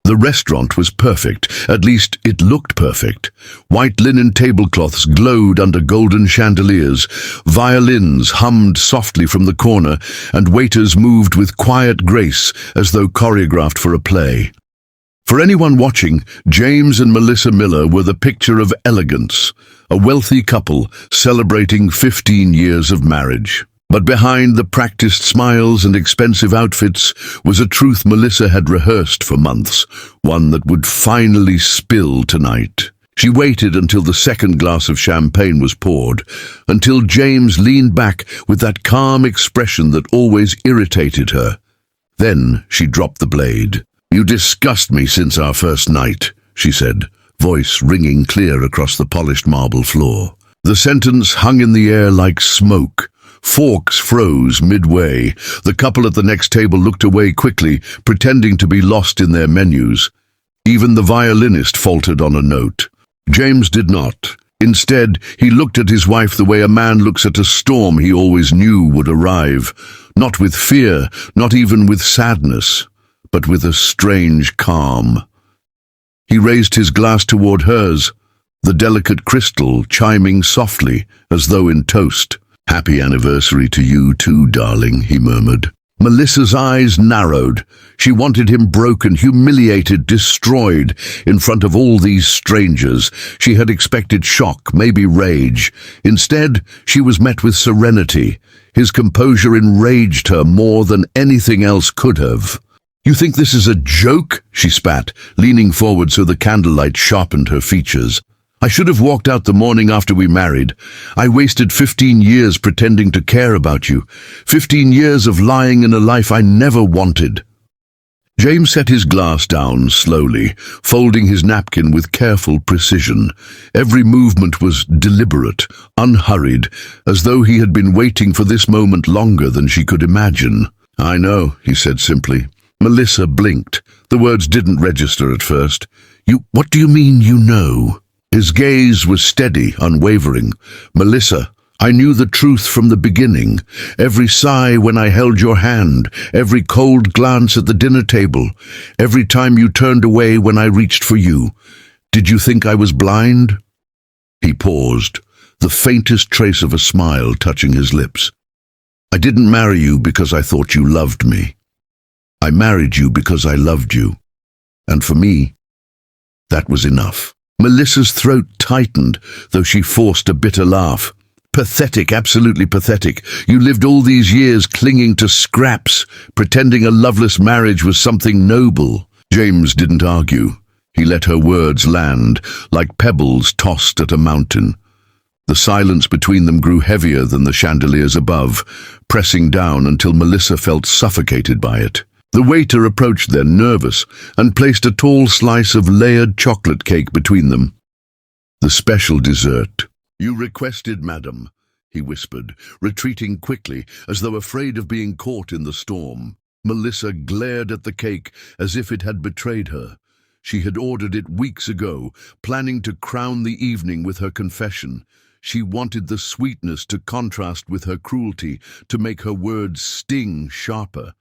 The restaurant was perfect, at least it looked perfect. White linen tablecloths glowed under golden chandeliers, violins hummed softly from the corner, and waiters moved with quiet grace as though choreographed for a play. For anyone watching, James and Melissa Miller were the picture of elegance, a wealthy couple celebrating 15 years of marriage. But behind the practiced smiles and expensive outfits was a truth Melissa had rehearsed for months, one that would finally spill tonight. She waited until the second glass of champagne was poured, until James leaned back with that calm expression that always irritated her. Then she dropped the blade. "You disgust me since our first night," she said, voice ringing clear across the polished marble floor. The sentence hung in the air like smoke. Forks froze midway. The couple at the next table looked away quickly, pretending to be lost in their menus. Even the violinist faltered on a note. James did not. Instead, he looked at his wife the way a man looks at a storm he always knew would arrive. Not with fear, not even with sadness, but with a strange calm. He raised his glass toward hers, the delicate crystal chiming softly as though in toast. "Happy anniversary to you too, darling," he murmured. Melissa's eyes narrowed. She wanted him broken, humiliated, destroyed in front of all these strangers. She had expected shock, maybe rage. Instead, she was met with serenity. His composure enraged her more than anything else could have. "You think this is a joke?" she spat, leaning forward so the candlelight sharpened her features. "I should have walked out the morning after we married. I wasted 15 years pretending to care about you. 15 years of lying in a life I never wanted." James set his glass down slowly, folding his napkin with careful precision. Every movement was deliberate, unhurried, as though he had been waiting for this moment longer than she could imagine. "I know," he said simply. Melissa blinked. The words didn't register at first. What do you mean, you know?" His gaze was steady, unwavering. "Melissa, I knew the truth from the beginning. Every sigh when I held your hand, every cold glance at the dinner table, every time you turned away when I reached for you. Did you think I was blind?" He paused, the faintest trace of a smile touching his lips. "I didn't marry you because I thought you loved me. I married you because I loved you. And for me, that was enough." Melissa's throat tightened, though she forced a bitter laugh. "Pathetic, absolutely pathetic. You lived all these years clinging to scraps, pretending a loveless marriage was something noble." James didn't argue. He let her words land, like pebbles tossed at a mountain. The silence between them grew heavier than the chandeliers above, pressing down until Melissa felt suffocated by it. The waiter approached then, nervous, and placed a tall slice of layered chocolate cake between them. "The special dessert." "You requested, madam," he whispered, retreating quickly, as though afraid of being caught in the storm. Melissa glared at the cake as if it had betrayed her. She had ordered it weeks ago, planning to crown the evening with her confession. She wanted the sweetness to contrast with her cruelty, to make her words sting sharper.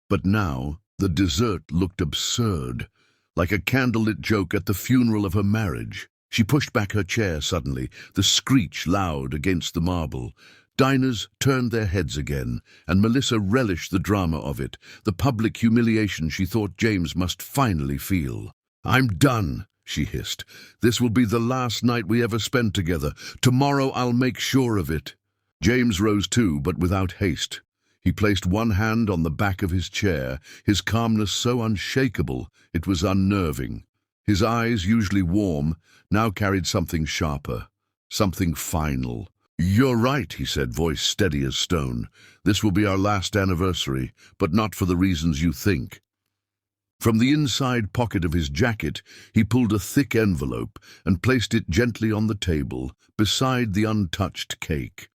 But now, the dessert looked absurd, like a candlelit joke at the funeral of her marriage. She pushed back her chair suddenly, the screech loud against the marble. Diners turned their heads again, and Melissa relished the drama of it, the public humiliation she thought James must finally feel. "I'm done," she hissed. "This will be the last night we ever spend together. Tomorrow I'll make sure of it." James rose too, but without haste. He placed one hand on the back of his chair, his calmness so unshakable it was unnerving. His eyes, usually warm, now carried something sharper, something final. "You're right," he said, voice steady as stone. "This will be our last anniversary, but not for the reasons you think." From the inside pocket of his jacket, he pulled a thick envelope and placed it gently on the table, beside the untouched cake.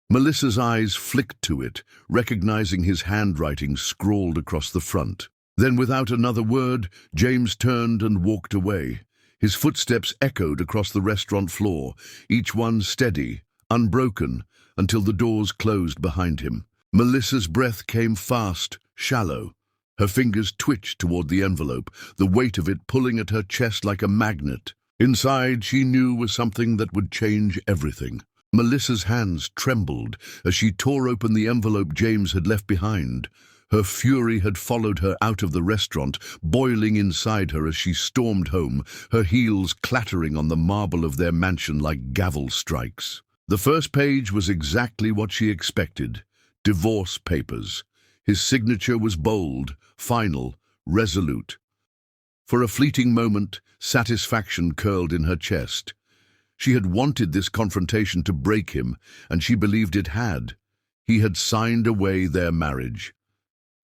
Melissa's eyes flicked to it, recognizing his handwriting scrawled across the front. Then, without another word, James turned and walked away. His footsteps echoed across the restaurant floor, each one steady, unbroken, until the doors closed behind him. Melissa's breath came fast, shallow. Her fingers twitched toward the envelope, the weight of it pulling at her chest like a magnet. Inside, she knew, was something that would change everything. Melissa's hands trembled as she tore open the envelope James had left behind. Her fury had followed her out of the restaurant, boiling inside her as she stormed home, her heels clattering on the marble of their mansion like gavel strikes. The first page was exactly what she expected. Divorce papers. His signature was bold, final, resolute. For a fleeting moment, satisfaction curled in her chest. She had wanted this confrontation to break him, and she believed it had. He had signed away their marriage.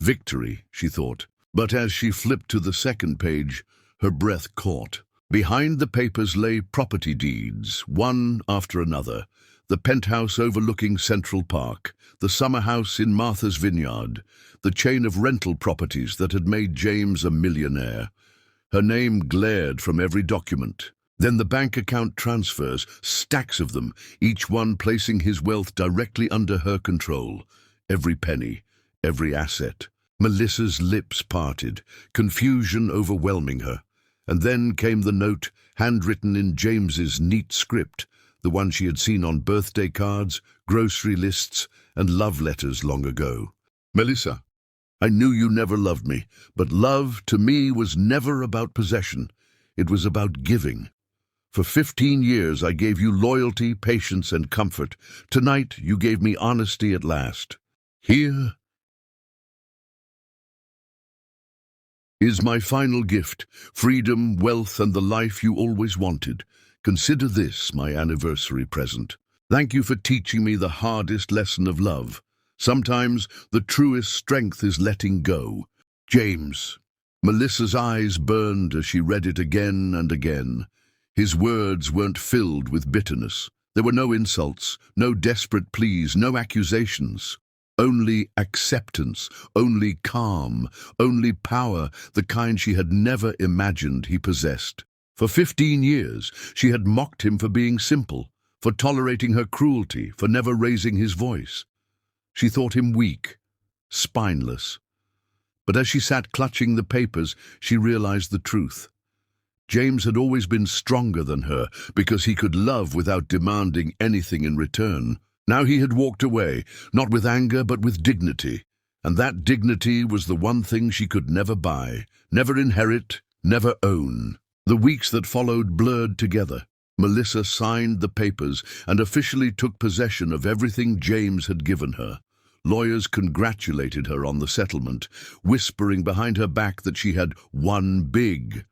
Victory, she thought. But as she flipped to the second page, her breath caught. Behind the papers lay property deeds, one after another. The penthouse overlooking Central Park, the summer house in Martha's Vineyard, the chain of rental properties that had made James a millionaire. Her name glared from every document. Then the bank account transfers, stacks of them, each one placing his wealth directly under her control. Every penny, every asset. Melissa's lips parted, confusion overwhelming her. And then came the note, handwritten in James's neat script, the one she had seen on birthday cards, grocery lists, and love letters long ago. Melissa, I knew you never loved me, but love to me was never about possession. It was about giving. For 15 years I gave you loyalty, patience, and comfort. Tonight you gave me honesty at last. Here is my final gift, freedom, wealth, and the life you always wanted. Consider this my anniversary present. Thank you for teaching me the hardest lesson of love. Sometimes the truest strength is letting go. James. Melissa's eyes burned as she read it again and again. His words weren't filled with bitterness. There were no insults, no desperate pleas, no accusations. Only acceptance, only calm, only power, the kind she had never imagined he possessed. For 15 years, she had mocked him for being simple, for tolerating her cruelty, for never raising his voice. She thought him weak, spineless. But as she sat clutching the papers, she realized the truth. James had always been stronger than her because he could love without demanding anything in return. Now he had walked away, not with anger but with dignity. And that dignity was the one thing she could never buy, never inherit, never own. The weeks that followed blurred together. Melissa signed the papers and officially took possession of everything James had given her. Lawyers congratulated her on the settlement, whispering behind her back that she had won big.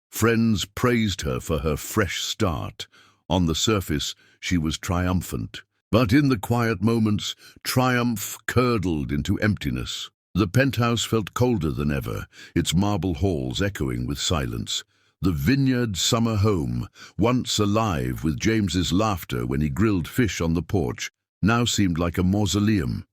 Friends praised her for her fresh start. On the surface, she was triumphant. But in the quiet moments, triumph curdled into emptiness. The penthouse felt colder than ever, its marble halls echoing with silence. The vineyard summer home, once alive with James's laughter when he grilled fish on the porch, now seemed like a mausoleum.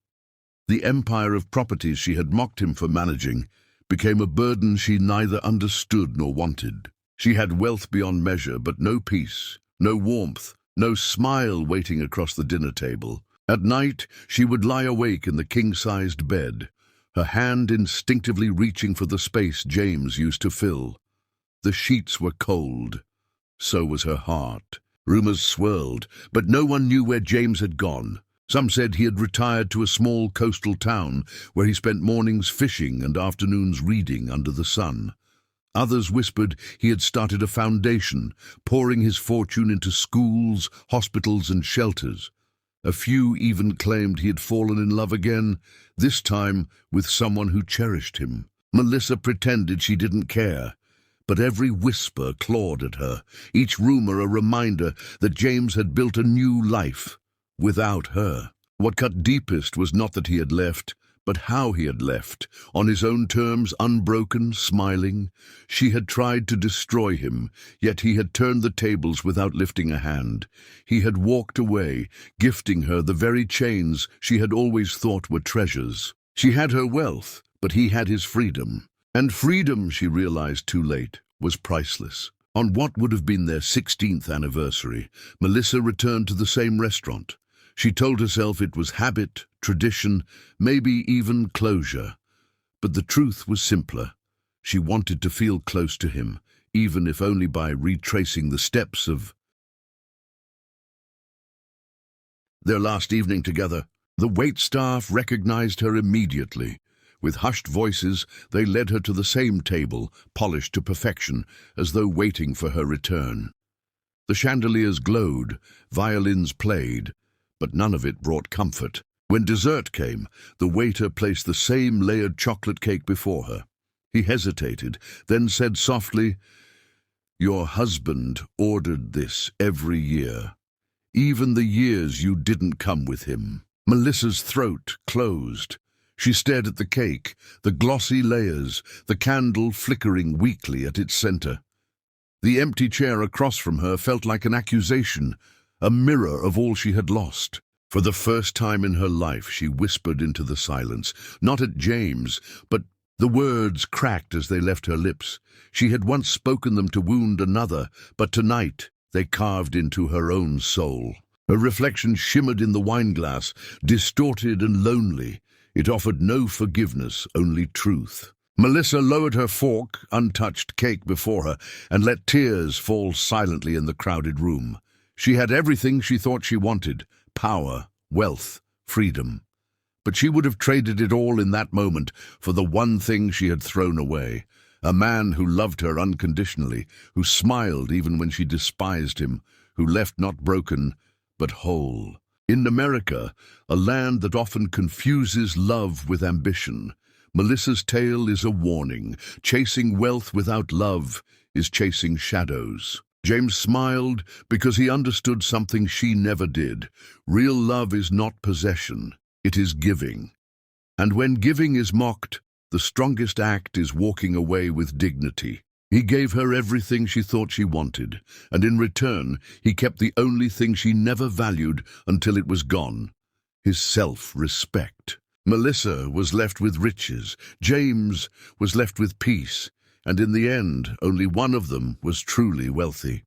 The empire of properties she had mocked him for managing became a burden she neither understood nor wanted. She had wealth beyond measure, but no peace, no warmth, no smile waiting across the dinner table. At night, she would lie awake in the king-sized bed, her hand instinctively reaching for the space James used to fill. The sheets were cold. So was her heart. Rumors swirled, but no one knew where James had gone. Some said he had retired to a small coastal town where he spent mornings fishing and afternoons reading under the sun. Others whispered he had started a foundation, pouring his fortune into schools, hospitals, and shelters. A few even claimed he had fallen in love again, this time with someone who cherished him. Melissa pretended she didn't care, but every whisper clawed at her, each rumor a reminder that James had built a new life without her. What cut deepest was not that he had left, but how he had left, on his own terms, unbroken, smiling. She had tried to destroy him, yet he had turned the tables without lifting a hand. He had walked away, gifting her the very chains she had always thought were treasures. She had her wealth, but he had his freedom. And freedom, she realized too late, was priceless. On what would have been their 16th anniversary, Melissa returned to the same restaurant. She told herself it was habit, tradition, maybe even closure. But the truth was simpler. She wanted to feel close to him, even if only by retracing the steps of their last evening together. The waitstaff recognized her immediately. With hushed voices, they led her to the same table, polished to perfection, as though waiting for her return. The chandeliers glowed, violins played, but none of it brought comfort. When dessert came, the waiter placed the same layered chocolate cake before her. He hesitated, then said softly, "Your husband ordered this every year, even the years you didn't come with him." Melissa's throat closed. She stared at the cake, the glossy layers, the candle flickering weakly at its center. The empty chair across from her felt like an accusation, a mirror of all she had lost. For the first time in her life, she whispered into the silence, not at James, but the words cracked as they left her lips. She had once spoken them to wound another, but tonight they carved into her own soul. Her reflection shimmered in the wineglass, distorted and lonely. It offered no forgiveness, only truth. Melissa lowered her fork, untouched cake before her, and let tears fall silently in the crowded room. She had everything she thought she wanted: power, wealth, freedom. But she would have traded it all in that moment for the one thing she had thrown away: a man who loved her unconditionally, who smiled even when she despised him, who left not broken, but whole. In America, a land that often confuses love with ambition, Melissa's tale is a warning. Chasing wealth without love is chasing shadows. James smiled because he understood something she never did. Real love is not possession, it is giving. And when giving is mocked, the strongest act is walking away with dignity. He gave her everything she thought she wanted, and in return, he kept the only thing she never valued until it was gone: his self-respect. Melissa was left with riches, James was left with peace, and in the end, only one of them was truly wealthy.